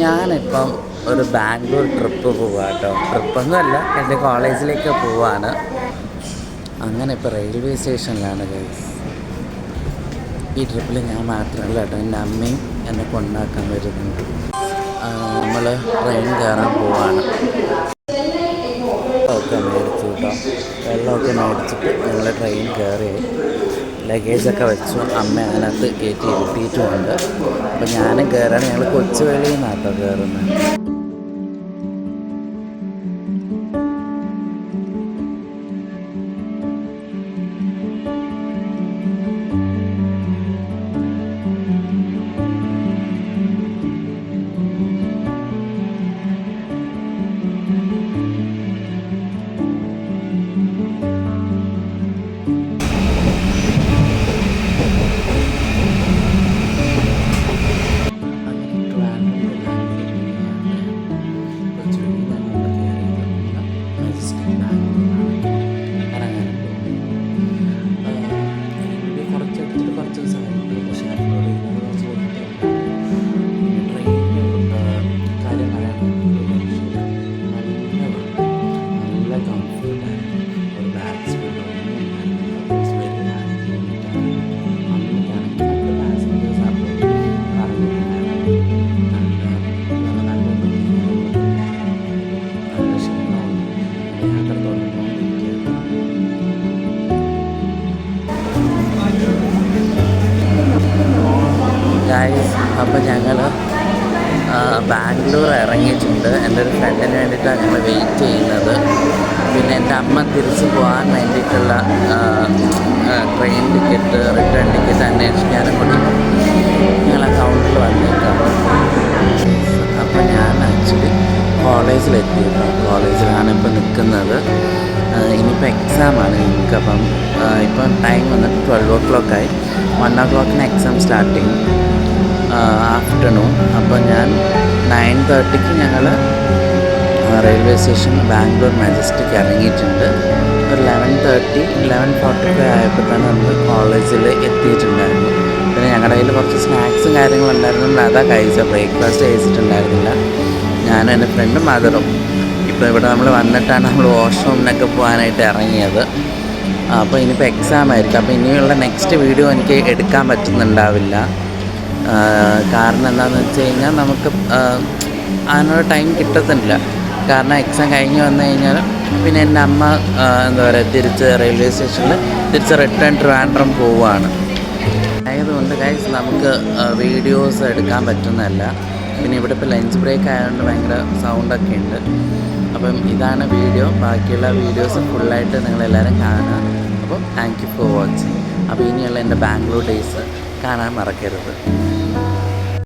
ഞാനിപ്പം ഒരു ബാംഗ്ലൂർ ട്രിപ്പ് പോവാം കേട്ടോ. ട്രിപ്പൊന്നുമല്ല, എൻ്റെ കോളേജിലേക്ക് പോവാണ്. അങ്ങനെ ഇപ്പോൾ റെയിൽവേ സ്റ്റേഷനിലാണ് ഗൈസ്. ഈ ട്രിപ്പിൽ ഞാൻ മാത്രമല്ല കേട്ടോ, എൻ്റെ അമ്മയും എന്നെ കൊണ്ടാക്കാൻ വരുന്നുണ്ട്. നമ്മൾ ട്രെയിൻ കയറാൻ പോവാണ്. ഒക്കെ മേടിച്ചു കേട്ടോ. വെള്ളമൊക്കെ മേടിച്ചിട്ട് ഞങ്ങൾ ട്രെയിൻ കയറി. ലഗേജൊക്കെ വെച്ചു. അമ്മ അതിനകത്ത് കയറ്റി ഇരുത്തിയിട്ടുമുണ്ട്. അപ്പോൾ ഞാനും കയറാണ്. ഞങ്ങൾ കൊച്ചുവേളിയിൽ നിന്നാണ് കേട്ടോ കയറുന്നത്. അപ്പോൾ ഞങ്ങൾ ബാംഗ്ലൂർ ഇറങ്ങിയിട്ടുണ്ട്. എൻ്റെ ഒരു ഫ്രണ്ടിന് വേണ്ടിയിട്ടാണ് ഞങ്ങൾ വെയിറ്റ് ചെയ്യുന്നത്. പിന്നെ എൻ്റെ അമ്മ തിരിച്ച് പോകാൻ വേണ്ടിയിട്ടുള്ള ട്രെയിൻ ടിക്കറ്റ്, റിട്ടേൺ ടിക്കറ്റ് അന്വേഷിക്കാനും കൂടി ഞങ്ങൾ ആ കൗണ്ടറിൽ വന്നേക്കാം. അപ്പോൾ ഞാൻ ആക്ച്വലി കോളേജിലെത്തിയിരുന്നു. കോളേജിലാണ് ഇപ്പോൾ നിൽക്കുന്നത്. ഇനിയിപ്പോൾ എക്സാമാണ് ഞങ്ങൾക്ക്. ഇപ്പം ടൈം വന്നിട്ട് 12 o'clock ആയി. 1 o'clock എക്സാം സ്റ്റാർട്ട് ചെയ്യും, ആഫ്റ്റർനൂൺ. അപ്പോൾ ഞാൻ 9:30 ഞങ്ങൾ റെയിൽവേ സ്റ്റേഷൻ ബാംഗ്ലൂർ മജസ്റ്റിക് ഇറങ്ങിയിട്ടുണ്ട്. ഒരു 11:45 ആയപ്പോൾ തന്നെ നമ്മൾ കോളേജിൽ എത്തിയിട്ടുണ്ടായിരുന്നു. പിന്നെ ഞങ്ങളുടെ കയ്യിൽ കുറച്ച് സ്നാക്സും കാര്യങ്ങളുണ്ടായിരുന്നു. നമ്മൾ അതാ കഴിച്ചത്. ബ്രേക്ക്ഫാസ്റ്റ് കഴിച്ചിട്ടുണ്ടായിരുന്നില്ല. ഞാനും എൻ്റെ ഫ്രണ്ടും മദറും. ഇപ്പോൾ ഇവിടെ നമ്മൾ വന്നിട്ടാണ് നമ്മൾ വാഷ്റൂമിനൊക്കെ പോകാനായിട്ട് ഇറങ്ങിയത്. അപ്പോൾ ഇനിയിപ്പോൾ എക്സാം ആയിരിക്കും. അപ്പോൾ ഇനിയുള്ള നെക്സ്റ്റ് വീഡിയോ എനിക്ക് എടുക്കാൻ പറ്റുന്നുണ്ടാവില്ല. കാരണം എന്താണെന്ന് വെച്ച് കഴിഞ്ഞാൽ നമുക്ക് അതിനൊരു ടൈം കിട്ടത്തില്ല. കാരണം എക്സാം കഴിഞ്ഞ് വന്നു കഴിഞ്ഞാൽ പിന്നെ എൻ്റെ അമ്മ എന്താ പറയുക തിരിച്ച് റെയിൽവേ സ്റ്റേഷനിൽ തിരിച്ച് റിട്ടേൺ ട്രിവാൻഡ്രം പോവുകയാണ്. ആയതുകൊണ്ട് ഗൈസ് നമുക്ക് വീഡിയോസ് എടുക്കാൻ പറ്റുന്നതല്ല. പിന്നെ ഇവിടെ ഇപ്പോൾ ലഞ്ച് ബ്രേക്ക് ആയതുകൊണ്ട് ഭയങ്കര സൗണ്ടൊക്കെ ഉണ്ട്. അപ്പം ഇതാണ് വീഡിയോ. ബാക്കിയുള്ള വീഡിയോസ് ഫുള്ളായിട്ട് നിങ്ങളെല്ലാവരും കാണുക. അപ്പോൾ താങ്ക് യു ഫോർ വാച്ചിങ്. അപ്പോൾ ഇനിയുള്ള എൻ്റെ ബാംഗ്ലൂർ ഡേയ്സ് കാണാൻ മറക്കരുത്.